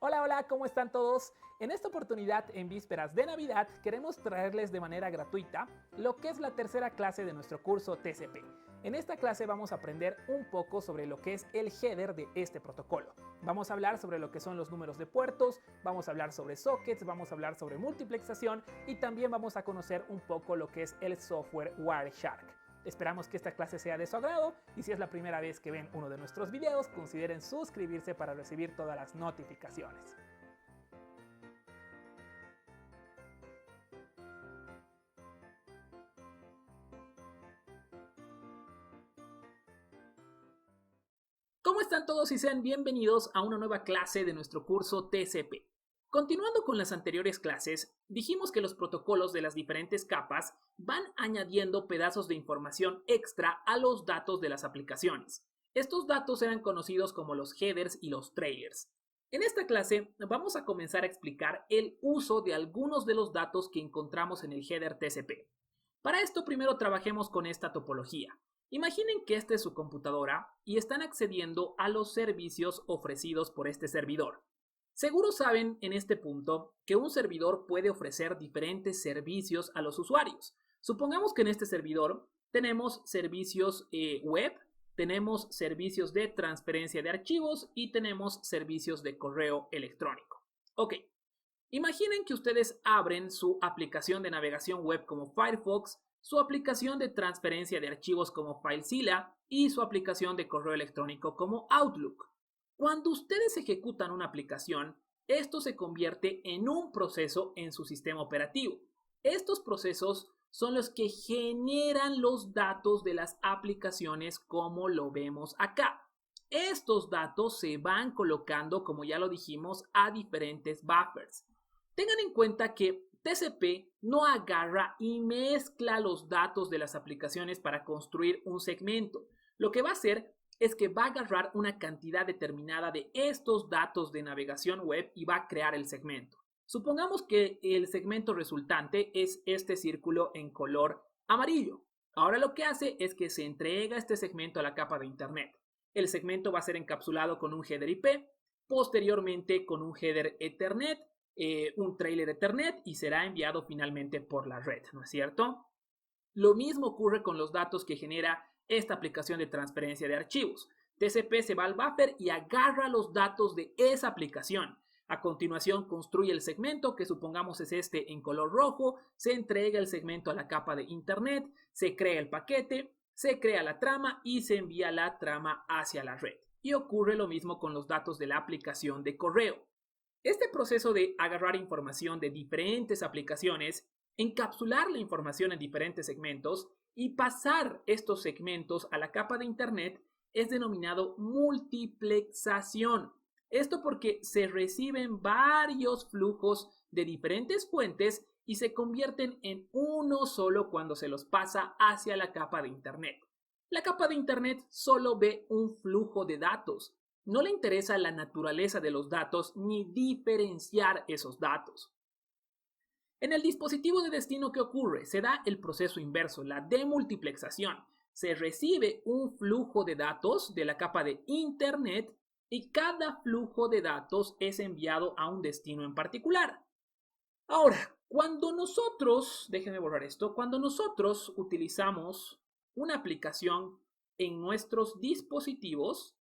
Hola, hola, ¿cómo están todos? En esta oportunidad, en vísperas de Navidad, queremos traerles de manera gratuita lo que es la tercera clase de nuestro curso TCP. En esta clase vamos a aprender un poco sobre lo que es el header de este protocolo. Vamos a hablar sobre lo que son los números de puertos, vamos a hablar sobre sockets, vamos a hablar sobre multiplexación y también vamos a conocer un poco lo que es el software Wireshark. Esperamos que esta clase sea de su agrado y si es la primera vez que ven uno de nuestros videos, consideren suscribirse para recibir todas las notificaciones. ¿Cómo están todos y sean bienvenidos a una nueva clase de nuestro curso TCP? Continuando con las anteriores clases, dijimos que los protocolos de las diferentes capas van añadiendo pedazos de información extra a los datos de las aplicaciones. Estos datos eran conocidos como los headers y los trailers. En esta clase vamos a comenzar a explicar el uso de algunos de los datos que encontramos en el header TCP. Para esto primero trabajemos con esta topología. Imaginen que esta es su computadora y están accediendo a los servicios ofrecidos por este servidor. Seguro saben en este punto que un servidor puede ofrecer diferentes servicios a los usuarios. Supongamos que en este servidor tenemos servicios web, tenemos servicios de transferencia de archivos y tenemos servicios de correo electrónico. Ok, imaginen que ustedes abren su aplicación de navegación web como Firefox, su aplicación de transferencia de archivos como FileZilla y su aplicación de correo electrónico como Outlook. Cuando ustedes ejecutan una aplicación, esto se convierte en un proceso en su sistema operativo. Estos procesos son los que generan los datos de las aplicaciones como lo vemos acá. Estos datos se van colocando, como ya lo dijimos, a diferentes buffers. Tengan en cuenta que TCP no agarra y mezcla los datos de las aplicaciones para construir un segmento. Lo que va a hacer es que va a agarrar una cantidad determinada de estos datos de navegación web y va a crear el segmento. Supongamos que el segmento resultante es este círculo en color amarillo. Ahora lo que hace es que se entrega este segmento a la capa de Internet. El segmento va a ser encapsulado con un header IP, posteriormente con un header Ethernet, un trailer Ethernet y será enviado finalmente por la red, ¿no es cierto? Lo mismo ocurre con los datos que genera esta aplicación de transferencia de archivos. TCP se va al buffer y agarra los datos de esa aplicación. A continuación construye el segmento, que supongamos es este en color rojo, se entrega el segmento a la capa de Internet, se crea el paquete, se crea la trama y se envía la trama hacia la red. Y ocurre lo mismo con los datos de la aplicación de correo. Este proceso de agarrar información de diferentes aplicaciones, encapsular la información en diferentes segmentos y pasar estos segmentos a la capa de Internet es denominado multiplexación. Esto porque se reciben varios flujos de diferentes fuentes y se convierten en uno solo cuando se los pasa hacia la capa de Internet. La capa de Internet solo ve un flujo de datos. No le interesa la naturaleza de los datos ni diferenciar esos datos. En el dispositivo de destino, ¿qué ocurre? Se da el proceso inverso, la demultiplexación. Se recibe un flujo de datos de la capa de Internet y cada flujo de datos es enviado a un destino en particular. Ahora, déjenme borrar esto, cuando nosotros utilizamos una aplicación en nuestros dispositivos,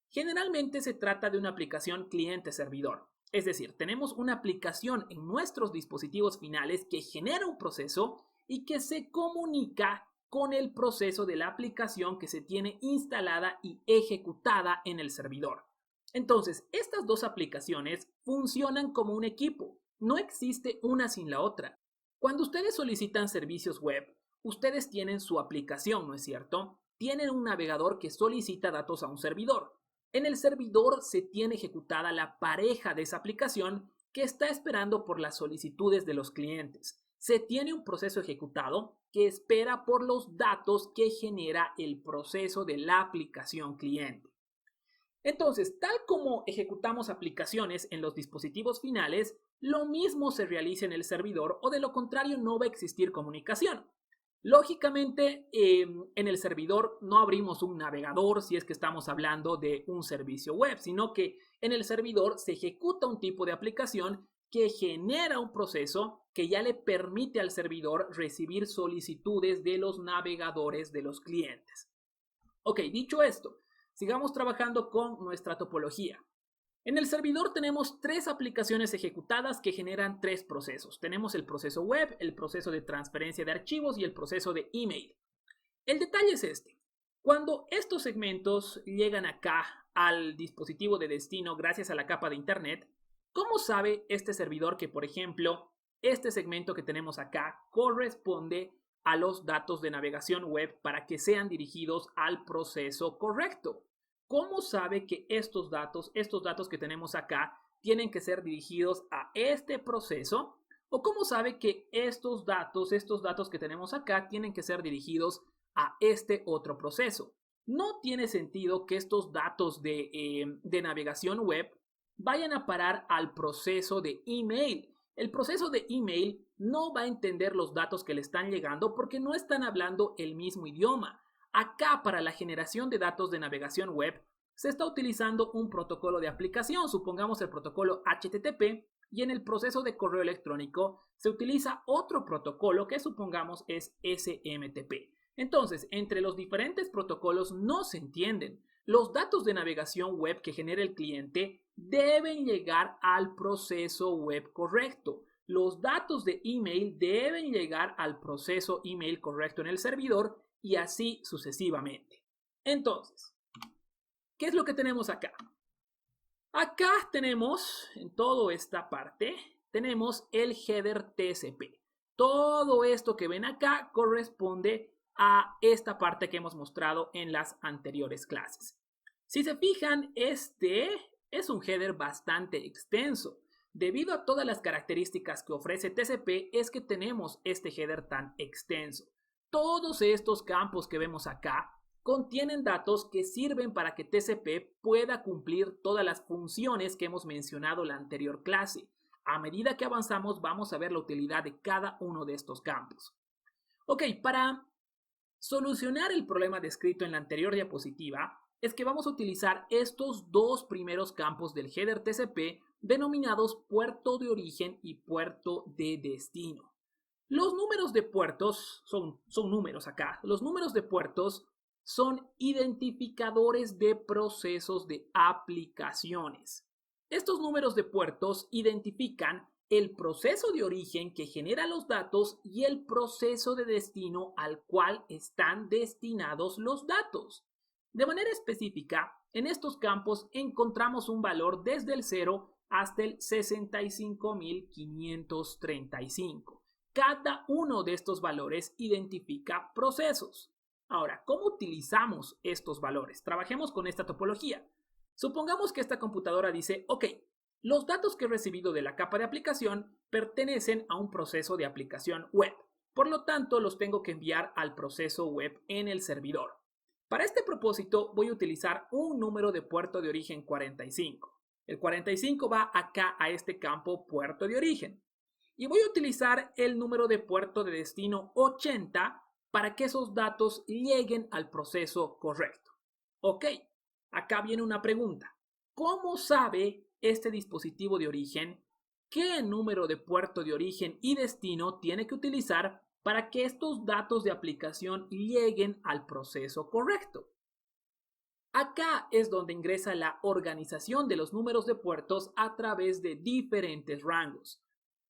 generalmente se trata de una aplicación cliente-servidor. Es decir, tenemos una aplicación en nuestros dispositivos finales que genera un proceso y que se comunica con el proceso de la aplicación que se tiene instalada y ejecutada en el servidor. Entonces, estas dos aplicaciones funcionan como un equipo. No existe una sin la otra. Cuando ustedes solicitan servicios web, ustedes tienen su aplicación, ¿no es cierto? Tienen un navegador que solicita datos a un servidor. En el servidor se tiene ejecutada la pareja de esa aplicación que está esperando por las solicitudes de los clientes. Se tiene un proceso ejecutado que espera por los datos que genera el proceso de la aplicación cliente. Entonces, tal como ejecutamos aplicaciones en los dispositivos finales, lo mismo se realiza en el servidor o de lo contrario no va a existir comunicación. Lógicamente, en el servidor no abrimos un navegador si es que estamos hablando de un servicio web, sino que en el servidor se ejecuta un tipo de aplicación que genera un proceso que ya le permite al servidor recibir solicitudes de los navegadores de los clientes. Ok, dicho esto, sigamos trabajando con nuestra topología. En el servidor tenemos tres aplicaciones ejecutadas que generan tres procesos. Tenemos el proceso web, el proceso de transferencia de archivos y el proceso de email. El detalle es este. Cuando estos segmentos llegan acá al dispositivo de destino gracias a la capa de internet, ¿cómo sabe este servidor que, por ejemplo, este segmento que tenemos acá corresponde a los datos de navegación web para que sean dirigidos al proceso correcto? ¿Cómo sabe que estos datos que tenemos acá, tienen que ser dirigidos a este proceso? ¿O cómo sabe que estos datos que tenemos acá, tienen que ser dirigidos a este otro proceso? No tiene sentido que estos datos de navegación web vayan a parar al proceso de email. El proceso de email no va a entender los datos que le están llegando porque no están hablando el mismo idioma. Acá, para la generación de datos de navegación web, se está utilizando un protocolo de aplicación, supongamos el protocolo HTTP, y en el proceso de correo electrónico se utiliza otro protocolo que supongamos es SMTP. Entonces, entre los diferentes protocolos no se entienden. Los datos de navegación web que genera el cliente deben llegar al proceso web correcto. Los datos de email deben llegar al proceso email correcto en el servidor y así sucesivamente. Entonces, ¿qué es lo que tenemos acá? Acá tenemos, en toda esta parte, tenemos el header TCP. Todo esto que ven acá corresponde a esta parte que hemos mostrado en las anteriores clases. Si se fijan, este es un header bastante extenso. Debido a todas las características que ofrece TCP, es que tenemos este header tan extenso. Todos estos campos que vemos acá contienen datos que sirven para que TCP pueda cumplir todas las funciones que hemos mencionado en la anterior clase. A medida que avanzamos vamos a ver la utilidad de cada uno de estos campos. Ok, para solucionar el problema descrito en la anterior diapositiva es que vamos a utilizar estos dos primeros campos del header TCP denominados puerto de origen y puerto de destino. Los números de puertos son números acá. Los números de puertos son identificadores de procesos de aplicaciones. Estos números de puertos identifican el proceso de origen que genera los datos y el proceso de destino al cual están destinados los datos. De manera específica, en estos campos encontramos un valor desde el 0 hasta el 65.535. Cada uno de estos valores identifica procesos. Ahora, ¿cómo utilizamos estos valores? Trabajemos con esta topología. Supongamos que esta computadora dice, ok, los datos que he recibido de la capa de aplicación pertenecen a un proceso de aplicación web. Por lo tanto, los tengo que enviar al proceso web en el servidor. Para este propósito, voy a utilizar un número de puerto de origen 45. El 45 va acá a este campo puerto de origen. Y voy a utilizar el número de puerto de destino 80 para que esos datos lleguen al proceso correcto. Ok, acá viene una pregunta. ¿Cómo sabe este dispositivo de origen qué número de puerto de origen y destino tiene que utilizar para que estos datos de aplicación lleguen al proceso correcto? Acá es donde ingresa la organización de los números de puertos a través de diferentes rangos.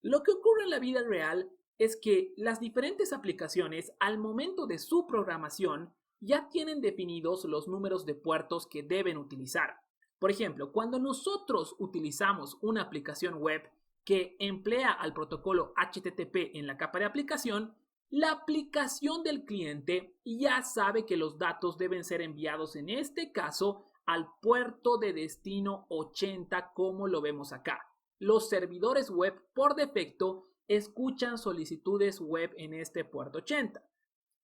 Lo que ocurre en la vida real es que las diferentes aplicaciones, al momento de su programación, ya tienen definidos los números de puertos que deben utilizar. Por ejemplo, cuando nosotros utilizamos una aplicación web que emplea al protocolo HTTP en la capa de aplicación, la aplicación del cliente ya sabe que los datos deben ser enviados, en este caso, al puerto de destino 80, como lo vemos acá. Los servidores web por defecto escuchan solicitudes web en este puerto 80.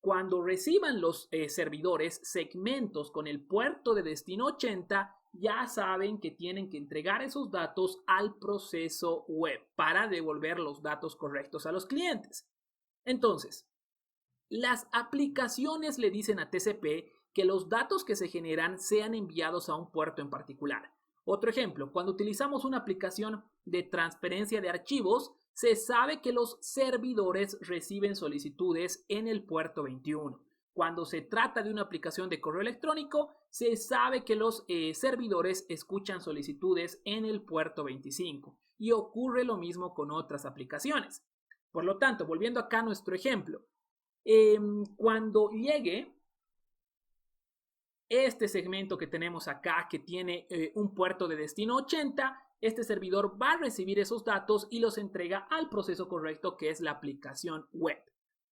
Cuando reciban los servidores segmentos con el puerto de destino 80, ya saben que tienen que entregar esos datos al proceso web para devolver los datos correctos a los clientes. Entonces, Las aplicaciones le dicen a TCP que los datos que se generan sean enviados a un puerto en particular. Otro ejemplo, cuando utilizamos una aplicación de transferencia de archivos, se sabe que los servidores reciben solicitudes en el puerto 21. Cuando se trata de una aplicación de correo electrónico, se sabe que los servidores escuchan solicitudes en el puerto 25 y ocurre lo mismo con otras aplicaciones. Por lo tanto, volviendo acá a nuestro ejemplo, cuando llegue este segmento que tenemos acá, que tiene un puerto de destino 80, este servidor va a recibir esos datos y los entrega al proceso correcto, que es la aplicación web.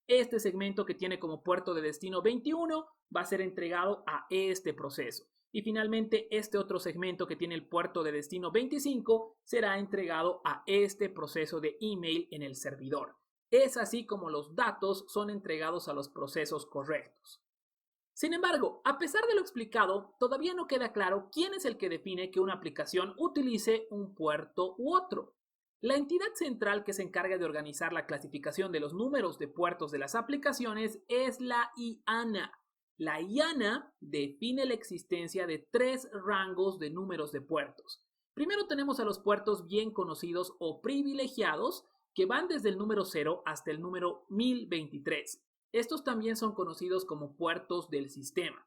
Este segmento que tiene como puerto de destino 21 va a ser entregado a este proceso. Y finalmente, este otro segmento que tiene el puerto de destino 25 será entregado a este proceso de email en el servidor. Es así como los datos son entregados a los procesos correctos. Sin embargo, a pesar de lo explicado, todavía no queda claro quién es el que define que una aplicación utilice un puerto u otro. La entidad central que se encarga de organizar la clasificación de los números de puertos de las aplicaciones es la IANA. La IANA define la existencia de 3 rangos de números de puertos. Primero tenemos a los puertos bien conocidos o privilegiados, que van desde el número 0 hasta el número 1023. Estos también son conocidos como puertos del sistema.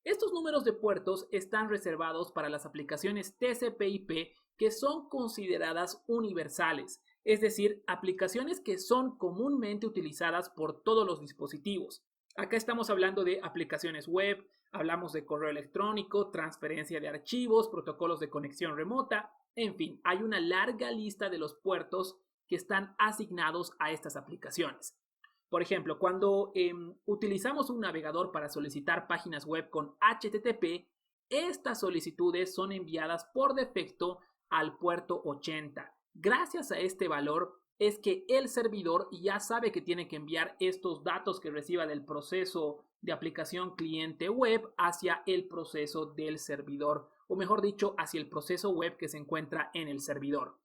Estos números de puertos están reservados para las aplicaciones TCP/IP que son consideradas universales, es decir, aplicaciones que son comúnmente utilizadas por todos los dispositivos. Acá estamos hablando de aplicaciones web, hablamos de correo electrónico, transferencia de archivos, protocolos de conexión remota, en fin, hay una larga lista de los puertos que están asignados a estas aplicaciones. Por ejemplo, cuando utilizamos un navegador para solicitar páginas web con HTTP, estas solicitudes son enviadas por defecto al puerto 80. Gracias a este valor es que el servidor ya sabe que tiene que enviar estos datos que reciba del proceso de aplicación cliente web hacia el proceso del servidor, o mejor dicho, hacia el proceso web que se encuentra en el servidor.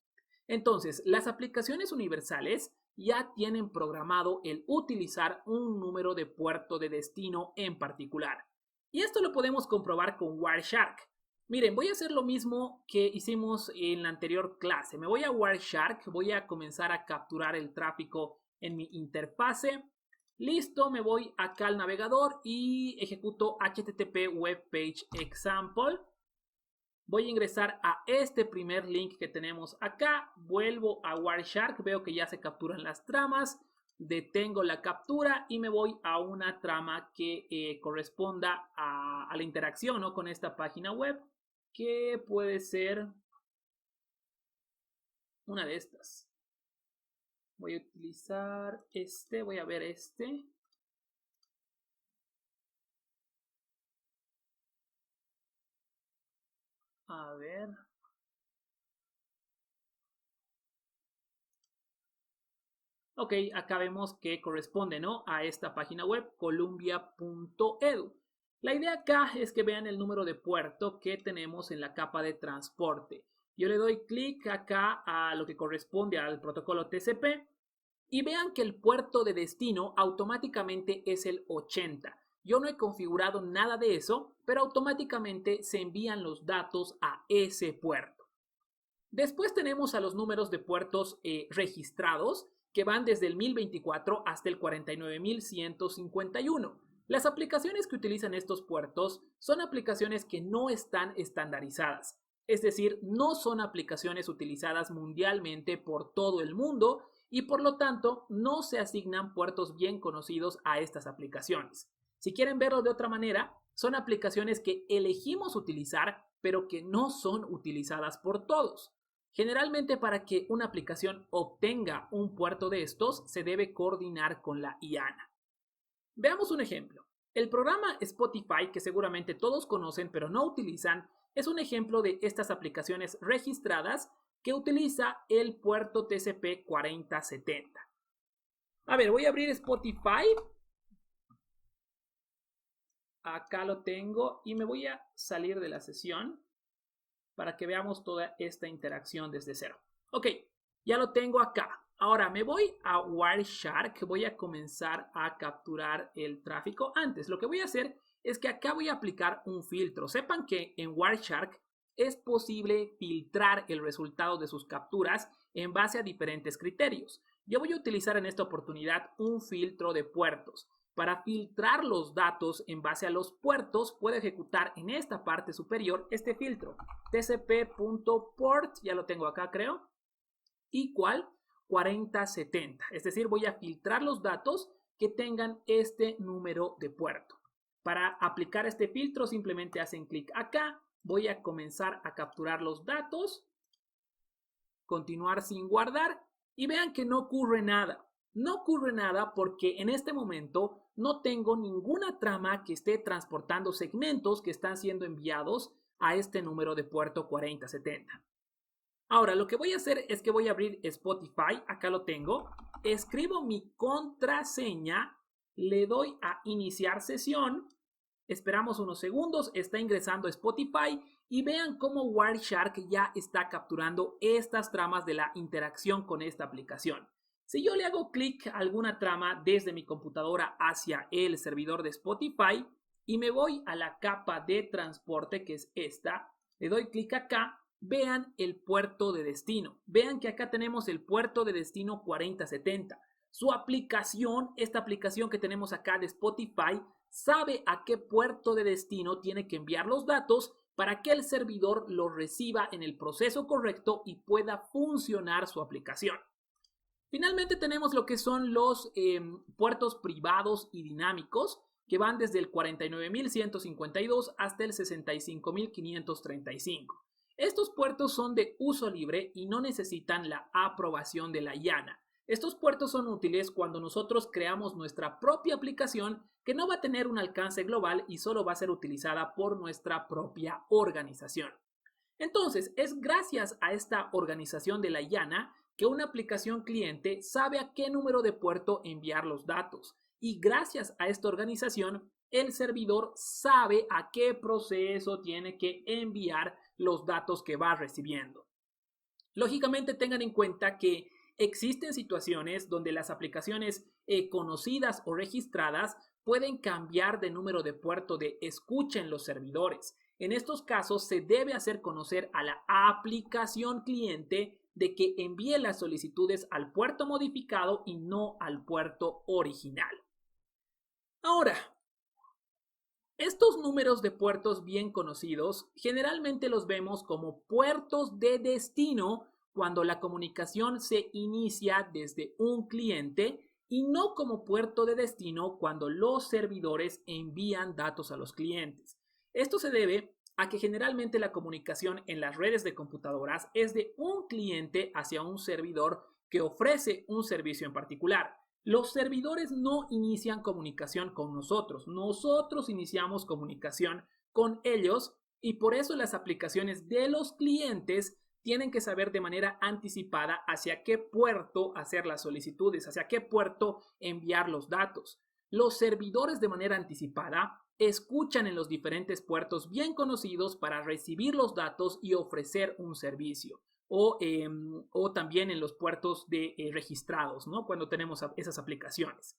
Entonces, las aplicaciones universales ya tienen programado el utilizar un número de puerto de destino en particular. Y esto lo podemos comprobar con Wireshark. Miren, voy a hacer lo mismo que hicimos en la anterior clase. Me voy a Wireshark, voy a comenzar a capturar el tráfico en mi interfase. Listo, me voy acá al navegador y ejecuto HTTP Web Page Example. Voy a ingresar a este primer link que tenemos acá, vuelvo a Wireshark, veo que ya se capturan las tramas, detengo la captura y me voy a una trama que corresponda a la interacción, ¿no?, con esta página web, que puede ser una de estas. Voy a utilizar este, voy a ver este. A ver. Ok, acá vemos que corresponde, ¿no?, a esta página web, columbia.edu. La idea acá es que vean el número de puerto que tenemos en la capa de transporte. Yo le doy clic acá a lo que corresponde al protocolo TCP y vean que el puerto de destino automáticamente es el 80. Yo no he configurado nada de eso, pero automáticamente se envían los datos a ese puerto. Después tenemos a los números de puertos registrados, que van desde el 1024 hasta el 49151. Las aplicaciones que utilizan estos puertos son aplicaciones que no están estandarizadas, es decir, no son aplicaciones utilizadas mundialmente por todo el mundo y por lo tanto no se asignan puertos bien conocidos a estas aplicaciones. Si quieren verlo de otra manera, son aplicaciones que elegimos utilizar pero que no son utilizadas por todos. Generalmente, para que una aplicación obtenga un puerto de estos, se debe coordinar con la IANA. Veamos un ejemplo. El programa Spotify, que seguramente todos conocen pero no utilizan, es un ejemplo de estas aplicaciones registradas que utiliza el puerto TCP 4070. A ver, voy a abrir Spotify. Acá lo tengo y me voy a salir de la sesión para que veamos toda esta interacción desde cero. Ok, ya lo tengo acá. Ahora me voy a Wireshark, voy a comenzar a capturar el tráfico. Antes, lo que voy a hacer es que acá voy a aplicar un filtro. Sepan que en Wireshark es posible filtrar el resultado de sus capturas en base a diferentes criterios. Yo voy a utilizar en esta oportunidad un filtro de puertos. Para filtrar los datos en base a los puertos, puedo ejecutar en esta parte superior este filtro. tcp.port, ya lo tengo acá creo, igual 4070. Es decir, voy a filtrar los datos que tengan este número de puerto. Para aplicar este filtro simplemente hacen clic acá. Voy a comenzar a capturar los datos, continuar sin guardar y vean que no ocurre nada. No ocurre nada porque en este momento no tengo ninguna trama que esté transportando segmentos que están siendo enviados a este número de puerto 4070. Ahora lo que voy a hacer es que voy a abrir Spotify, acá lo tengo, escribo mi contraseña, le doy a iniciar sesión. Esperamos unos segundos, está ingresando Spotify y vean cómo Wireshark ya está capturando estas tramas de la interacción con esta aplicación. Si yo le hago clic a alguna trama desde mi computadora hacia el servidor de Spotify y me voy a la capa de transporte que es esta, le doy clic acá, vean el puerto de destino. Vean que acá tenemos el puerto de destino 4070. Su aplicación, esta aplicación que tenemos acá de Spotify, sabe a qué puerto de destino tiene que enviar los datos para que el servidor los reciba en el proceso correcto y pueda funcionar su aplicación. Finalmente tenemos lo que son los puertos privados y dinámicos que van desde el 49.152 hasta el 65.535. Estos puertos son de uso libre y no necesitan la aprobación de la IANA. Estos puertos son útiles cuando nosotros creamos nuestra propia aplicación que no va a tener un alcance global y solo va a ser utilizada por nuestra propia organización. Entonces, es gracias a esta organización de la IANA que una aplicación cliente sabe a qué número de puerto enviar los datos. Y gracias a esta organización, el servidor sabe a qué proceso tiene que enviar los datos que va recibiendo. Lógicamente, tengan en cuenta que existen situaciones donde las aplicaciones conocidas o registradas pueden cambiar de número de puerto de escucha en los servidores. En estos casos se debe hacer conocer a la aplicación cliente de que envíe las solicitudes al puerto modificado y no al puerto original. Ahora, estos números de puertos bien conocidos generalmente los vemos como puertos de destino cuando la comunicación se inicia desde un cliente y no como puerto de destino cuando los servidores envían datos a los clientes. Esto se debe a que generalmente la comunicación en las redes de computadoras es de un cliente hacia un servidor que ofrece un servicio en particular. Los servidores no inician comunicación con nosotros, nosotros iniciamos comunicación con ellos y por eso las aplicaciones de los clientes tienen que saber de manera anticipada hacia qué puerto hacer las solicitudes, hacia qué puerto enviar los datos. Los servidores de manera anticipada escuchan en los diferentes puertos bien conocidos para recibir los datos y ofrecer un servicio. O también en los puertos registrados, ¿no? Cuando tenemos esas aplicaciones.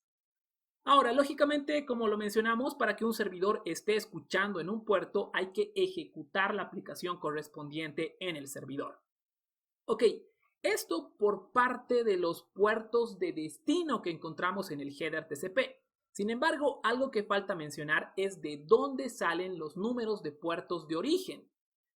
Ahora, lógicamente, como lo mencionamos, para que un servidor esté escuchando en un puerto hay que ejecutar la aplicación correspondiente en el servidor. Ok, esto por parte de los puertos de destino que encontramos en el header TCP. Sin embargo, algo que falta mencionar es de dónde salen los números de puertos de origen.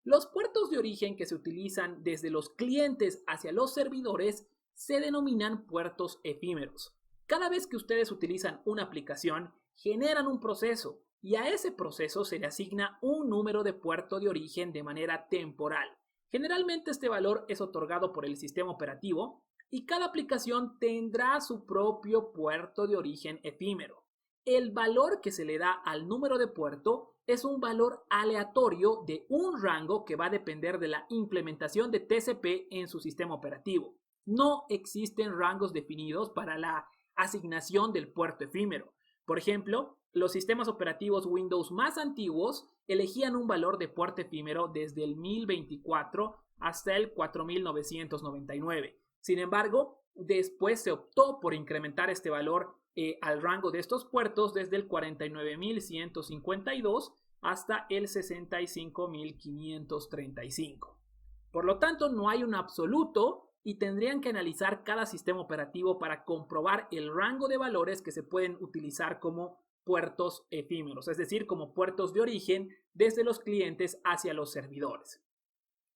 Los puertos de origen que se utilizan desde los clientes hacia los servidores se denominan puertos efímeros. Cada vez que ustedes utilizan una aplicación, generan un proceso y a ese proceso se le asigna un número de puerto de origen de manera temporal. Generalmente este valor es otorgado por el sistema operativo y cada aplicación tendrá su propio puerto de origen efímero. El valor que se le da al número de puerto es un valor aleatorio de un rango que va a depender de la implementación de TCP en su sistema operativo. No existen rangos definidos para la asignación del puerto efímero. Por ejemplo, los sistemas operativos Windows más antiguos elegían un valor de puerto efímero desde el 1024 hasta el 4999. Sin embargo, Después se optó por incrementar este valor al rango de estos puertos desde el 49.152 hasta el 65.535. Por lo tanto, no hay un absoluto y tendrían que analizar cada sistema operativo para comprobar el rango de valores que se pueden utilizar como puertos efímeros, es decir, como puertos de origen desde los clientes hacia los servidores.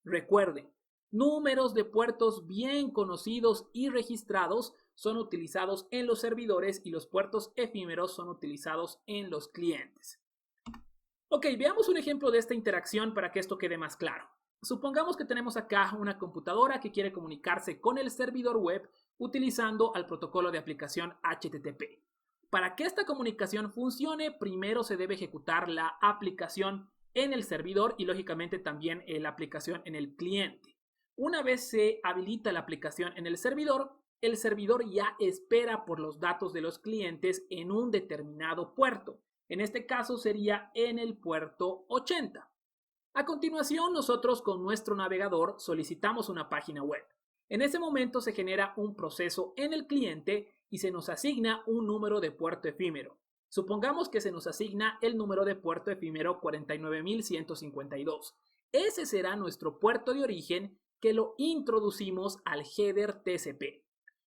Recuerden, números de puertos bien conocidos y registrados son utilizados en los servidores y los puertos efímeros son utilizados en los clientes. Ok, veamos un ejemplo de esta interacción para que esto quede más claro. Supongamos que tenemos acá una computadora que quiere comunicarse con el servidor web utilizando el protocolo de aplicación HTTP. Para que esta comunicación funcione, primero se debe ejecutar la aplicación en el servidor y lógicamente también la aplicación en el cliente. Una vez se habilita la aplicación en el servidor ya espera por los datos de los clientes en un determinado puerto. En este caso sería en el puerto 80. A continuación, nosotros con nuestro navegador solicitamos una página web. En ese momento se genera un proceso en el cliente y se nos asigna un número de puerto efímero. Supongamos que se nos asigna el número de puerto efímero 49.152. Ese será nuestro puerto de origen que lo introducimos al header TCP.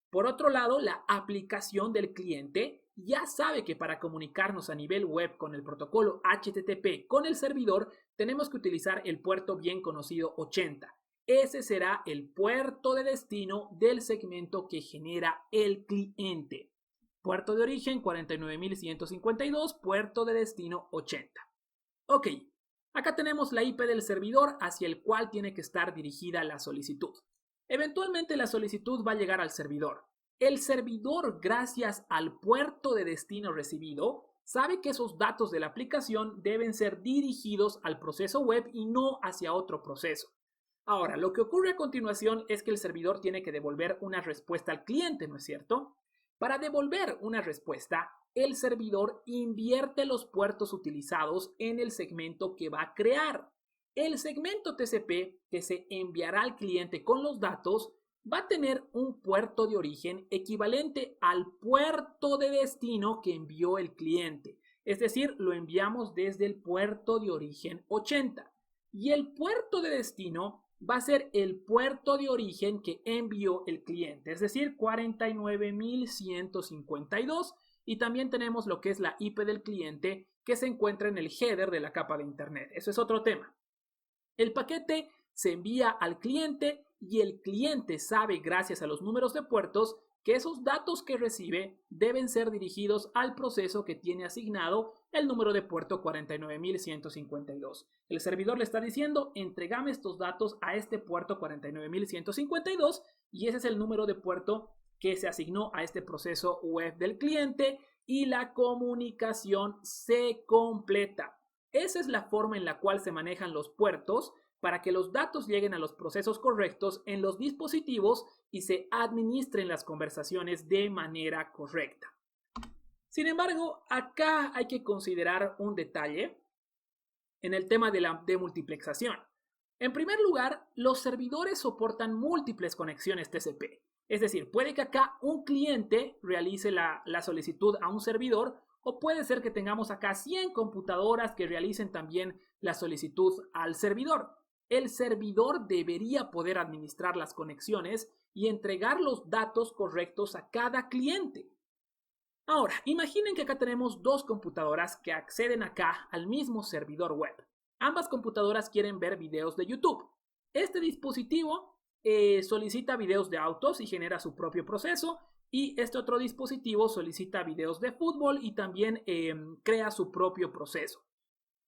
Por otro lado, la aplicación del cliente ya sabe que para comunicarnos a nivel web con el protocolo HTTP con el servidor, tenemos que utilizar el puerto bien conocido 80. Ese será el puerto de destino del segmento que genera el cliente. Puerto de origen 49.152, puerto de destino 80. Ok, acá tenemos la IP del servidor hacia el cual tiene que estar dirigida la solicitud. Eventualmente la solicitud va a llegar al servidor. El servidor, gracias al puerto de destino recibido, sabe que esos datos de la aplicación deben ser dirigidos al proceso web y no hacia otro proceso. Ahora, lo que ocurre a continuación es que el servidor tiene que devolver una respuesta al cliente, ¿no es cierto? Para devolver una respuesta, el servidor invierte los puertos utilizados en el segmento que va a crear. El segmento TCP que se enviará al cliente con los datos va a tener un puerto de origen equivalente al puerto de destino que envió el cliente. Es decir, lo enviamos desde el puerto de origen 80. Y el puerto de destino va a ser el puerto de origen que envió el cliente, es decir, 49.152. Y también tenemos lo que es la IP del cliente que se encuentra en el header de la capa de internet. Eso es otro tema. El paquete se envía al cliente y el cliente sabe, gracias a los números de puertos, que esos datos que recibe deben ser dirigidos al proceso que tiene asignado el número de puerto 49.152. El servidor le está diciendo, entregame estos datos a este puerto 49.152 y ese es el número de puerto que se asignó a este proceso web del cliente y la comunicación se completa. Esa es la forma en la cual se manejan los puertos para que los datos lleguen a los procesos correctos en los dispositivos y se administren las conversaciones de manera correcta. Sin embargo, acá hay que considerar un detalle en el tema de la demultiplexación. En primer lugar, los servidores soportan múltiples conexiones TCP. Es decir, puede que acá un cliente realice la solicitud a un servidor o puede ser que tengamos acá 100 computadoras que realicen también la solicitud al servidor. El servidor debería poder administrar las conexiones y entregar los datos correctos a cada cliente. Ahora, imaginen que acá tenemos dos computadoras que acceden acá al mismo servidor web. Ambas computadoras quieren ver videos de YouTube. Este dispositivo solicita videos de autos y genera su propio proceso. Y este otro dispositivo solicita videos de fútbol y también crea su propio proceso.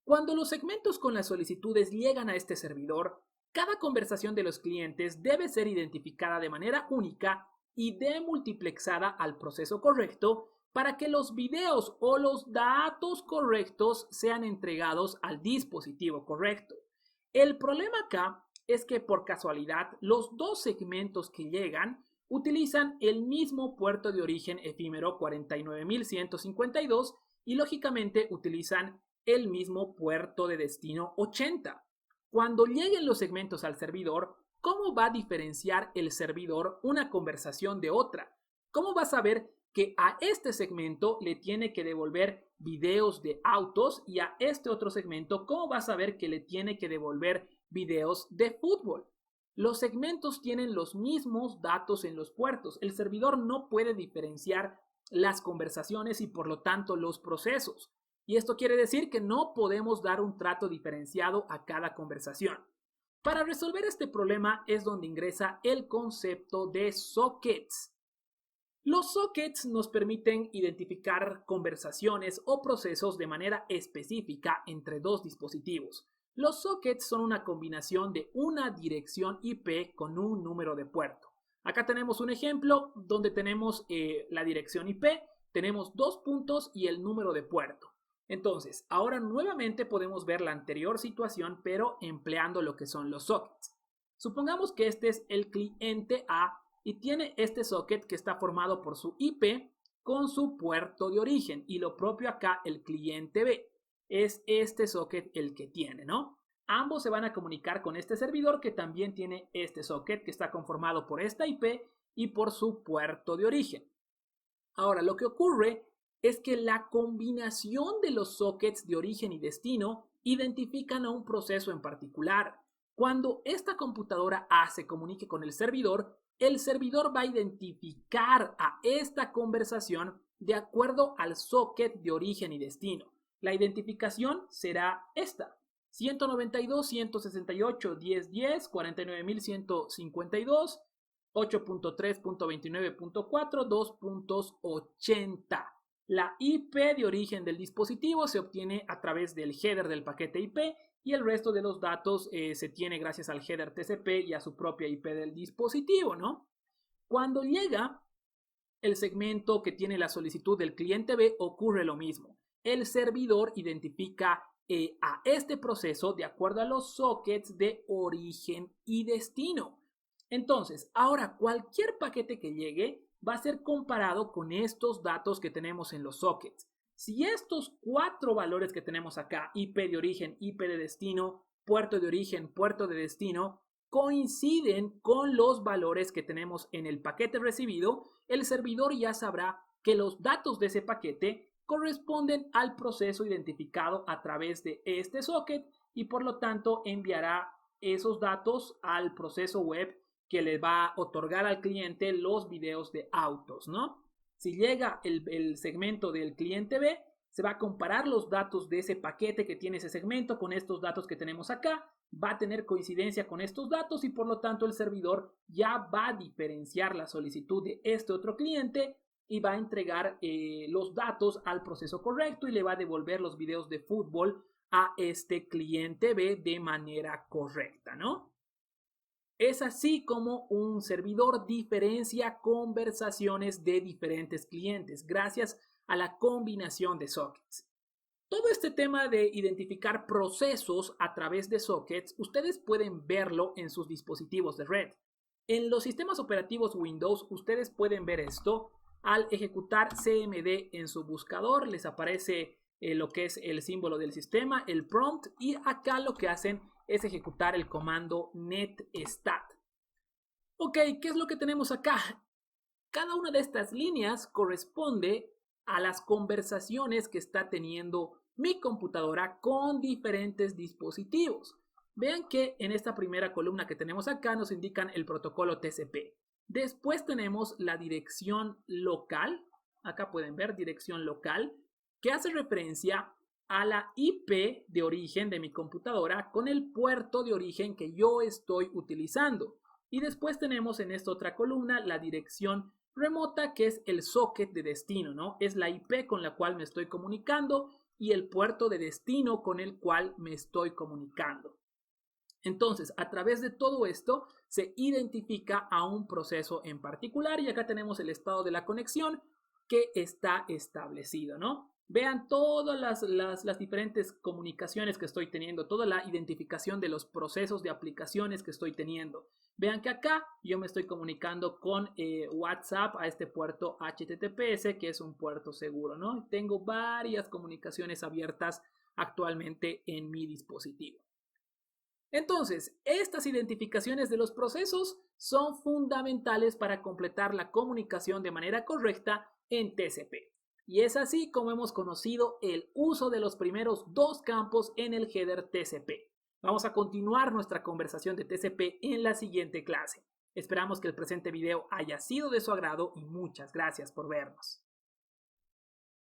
Cuando los segmentos con las solicitudes llegan a este servidor, cada conversación de los clientes debe ser identificada de manera única y demultiplexada al proceso correcto para que los videos o los datos correctos sean entregados al dispositivo correcto. El problema acá es que por casualidad los dos segmentos que llegan utilizan el mismo puerto de origen efímero 49.152 y lógicamente utilizan el mismo puerto de destino 80. Cuando lleguen los segmentos al servidor, ¿cómo va a diferenciar el servidor una conversación de otra? ¿Cómo va a saber que a este segmento le tiene que devolver videos de autos y a este otro segmento, cómo va a saber que le tiene que devolver videos de fútbol? Los segmentos tienen los mismos datos en los puertos. El servidor no puede diferenciar las conversaciones y por lo tanto los procesos. Y esto quiere decir que no podemos dar un trato diferenciado a cada conversación. Para resolver este problema es donde ingresa el concepto de sockets. Los sockets nos permiten identificar conversaciones o procesos de manera específica entre dos dispositivos. Los sockets son una combinación de una dirección IP con un número de puerto. Acá tenemos un ejemplo donde tenemos la dirección IP, tenemos dos puntos y el número de puerto. Entonces, ahora nuevamente podemos ver la anterior situación, pero empleando lo que son los sockets. Supongamos que este es el cliente A y tiene este socket que está formado por su IP con su puerto de origen, y lo propio acá el cliente B. Es este socket el que tiene, ¿no? Ambos se van a comunicar con este servidor que también tiene este socket que está conformado por esta IP y por su puerto de origen. Ahora, lo que ocurre es que la combinación de los sockets de origen y destino identifican a un proceso en particular. Cuando esta computadora A se comunique con el servidor va a identificar a esta conversación de acuerdo al socket de origen y destino. La identificación será esta: 192.168.10.10, 49.152, 8.3.29.4, 2.80. La IP de origen del dispositivo se obtiene a través del header del paquete IP y el resto de los datos se tiene gracias al header TCP y a su propia IP del dispositivo, ¿no? Cuando llega el segmento que tiene la solicitud del cliente B, ocurre lo mismo. El servidor identifica a este proceso de acuerdo a los sockets de origen y destino. Entonces, ahora cualquier paquete que llegue va a ser comparado con estos datos que tenemos en los sockets. Si estos cuatro valores que tenemos acá, IP de origen, IP de destino, puerto de origen, puerto de destino, coinciden con los valores que tenemos en el paquete recibido, el servidor ya sabrá que los datos de ese paquete corresponden al proceso identificado a través de este socket y por lo tanto enviará esos datos al proceso web que le va a otorgar al cliente los videos de autos, ¿no? Si llega el segmento del cliente B, se va a comparar los datos de ese paquete que tiene ese segmento con estos datos que tenemos acá, va a tener coincidencia con estos datos y por lo tanto el servidor ya va a diferenciar la solicitud de este otro cliente y va a entregar los datos al proceso correcto y le va a devolver los videos de fútbol a este cliente B de manera correcta, ¿no? Es así como un servidor diferencia conversaciones de diferentes clientes gracias a la combinación de sockets. Todo este tema de identificar procesos a través de sockets, ustedes pueden verlo en sus dispositivos de red. En los sistemas operativos Windows, ustedes pueden ver esto al ejecutar CMD en su buscador. Les aparece lo que es el símbolo del sistema, el prompt, y acá lo que hacen es ejecutar el comando netstat. Ok, ¿qué es lo que tenemos acá? Cada una de estas líneas corresponde a las conversaciones que está teniendo mi computadora con diferentes dispositivos. Vean que en esta primera columna que tenemos acá nos indican el protocolo TCP. Después tenemos la dirección local. Acá pueden ver dirección local, que hace referencia a la IP de origen de mi computadora con el puerto de origen que yo estoy utilizando. Y después tenemos en esta otra columna la dirección remota, que es el socket de destino, ¿no? Es la IP con la cual me estoy comunicando y el puerto de destino con el cual me estoy comunicando. Entonces, a través de todo esto se identifica a un proceso en particular y acá tenemos el estado de la conexión que está establecido, ¿no? Vean todas las diferentes comunicaciones que estoy teniendo, toda la identificación de los procesos de aplicaciones que estoy teniendo. Vean que acá yo me estoy comunicando con WhatsApp a este puerto HTTPS, que es un puerto seguro, ¿no? Tengo varias comunicaciones abiertas actualmente en mi dispositivo. Entonces, estas identificaciones de los procesos son fundamentales para completar la comunicación de manera correcta en TCP. Y es así como hemos conocido el uso de los primeros dos campos en el header TCP. Vamos a continuar nuestra conversación de TCP en la siguiente clase. Esperamos que el presente video haya sido de su agrado y muchas gracias por vernos.